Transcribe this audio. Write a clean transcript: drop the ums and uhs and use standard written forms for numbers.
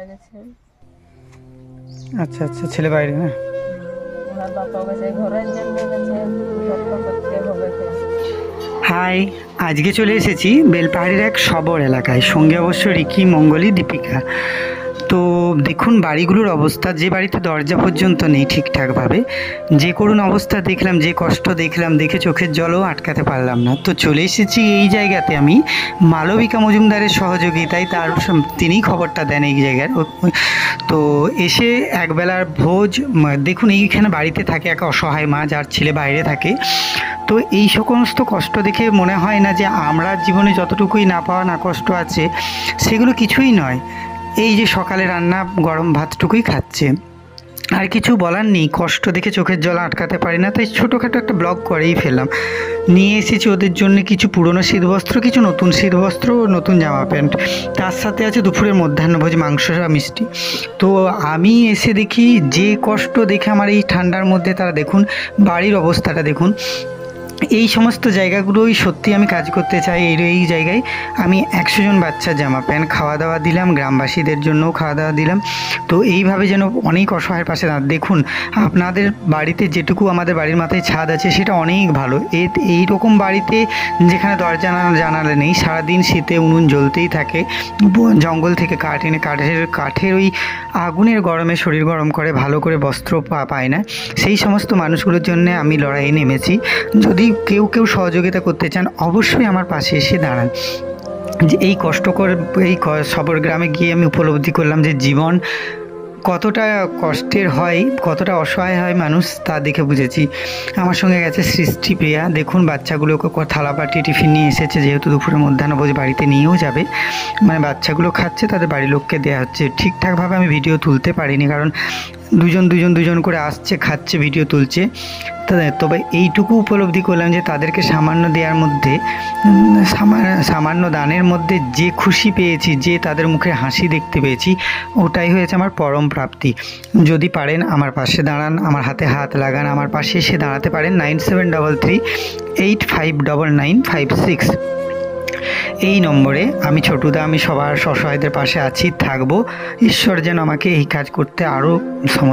মারা গেছে। আচ্ছা আচ্ছা, ছেলে বাইরে না? ওনার বাবা গেছে ঘরের জন্য গেছে রক্ষা করতে ভবেকে। হাই, আজকে চলে এসেছি বেলপাহাড়ির এক শবর এলাকায়, সঙ্গে অবশ্য রিকি, মঙ্গলি, দীপিকা। তো দেখুন বাড়িগুলোর অবস্থা, যে বাড়িতে দরজা পর্যন্ত নেই ঠিকঠাকভাবে, যে করুণ অবস্থা দেখলাম, যে কষ্ট দেখলাম, দেখে চোখের জলও আটকাতে পারলাম না। তো চলে এসেছি এই জায়গাতে আমি মালবিকা মজুমদারের সহযোগিতায়, তিনিই খবরটা দেন এই জায়গার। তো এসে একবেলার ভোজ, দেখুন এইখানে বাড়িতে থাকে এক অসহায় মা যার ছেলে বাইরে থাকে। তো এই সমস্ত কষ্ট দেখে মনে হয় না যে আমরা জীবনে যতটুকুই না পাওয়া না কষ্ট আছে সেগুলো কিছুই নয়। এই যে সকালে রান্না গরম ভাতটুকুই খাচ্ছে, আর কিছু বলার নেই। কষ্ট দেখে চোখের জল আটকাতে পারি না, তাই ছোটোখাটো একটা ব্লগ করেই ফেললাম। নিয়ে এসেছি ওদের জন্য কিছু পুরনো শীতবস্ত্র, কিছু নতুন শীতবস্ত্র ও নতুন জামা প্যান্ট। তার সাথে আছে দুপুরের মধ্যাহ্নভোজ, মাংস আর মিষ্টি। তো আমি এসে দেখি যে কষ্ট দেখে আমার এই ঠান্ডার মধ্যে, তারা দেখুন বাড়ির অবস্থাটা দেখুন। এই সমস্ত জায়গাগুলোই সত্যি আমি কাজ করতে চাই। এই জায়গায় আমি 100 জন বাচ্চার জামা প্যান্ট খাওয়া দাওয়া দিলাম, গ্রামবাসীদের জন্যও খাওয়া দাওয়া দিলাম। তো এইভাবে যেন অনেক অসহায়ের পাশে দেখুন, আপনাদের বাড়িতে যেটুকু আমাদের বাড়ির মাথায় ছাদ আছে সেটা অনেক ভালো। এই রকম বাড়িতে যেখানে দরজা জানালা নেই, সারাদিন শীতে উনুন জ্বলতেই থাকে, জঙ্গল থেকে কাঠ এনে কাঠের ওই আগুনের গরমে শরীর গরম করে, ভালো করে বস্ত্র পায় না, সেই সমস্ত মানুষগুলোর জন্য আমি লড়াইয়ে নেমেছি। যদি কেউ সহযোগিতা করতে চান অবশ্যই আমার পাশে এসে দাঁড়ান। যে এই কষ্টকর এই শবর গ্রামে গিয়ে আমি উপলব্ধি করলাম যে জীবন কতটা কষ্টের হয়, কতটা অসহায় হয় মানুষ, তা দেখে বুঝেছি। আমার সঙ্গে গেছে সৃষ্টিপ্রিয়া। দেখুন বাচ্চাগুলোকে থালাবাটি টিফিন নিয়ে এসেছে, যেহেতু দুপুরে মধ্যাহ্নভোজ বাড়িতে নিয়েও যাবে, মানে বাচ্চাগুলো খাচ্ছে, তাদের বাড়ির লোককে দেওয়া হচ্ছে। ঠিকঠাকভাবে আমি ভিডিও তুলতে পারিনি, কারণ দুজন করে আসছে, খাচ্ছে, ভিডিও তুলছে। তবে এইটুকু উপলব্ধি করলাম যে তাদেরকে সামান্য দেওয়ার মধ্যে, সামান্য দানের মধ্যে যে খুশি পেয়েছি, যে তাদের মুখে হাসি দেখতে পেয়েছি, ওটাই হয়েছে আমার পরম প্রাপ্তি। যদি পারেন আমার পাশে দাঁড়ান, আমার হাতে হাত লাগান, আমার পাশে এসে দাঁড়াতে পারেন। 9733859956 এই নম্বরে। আমি ছোটুদা, আমি সবার অসহায়দের পাশে আছি, থাকবো। ঈশ্বর যেন আমাকে এই কাজ করতে আরও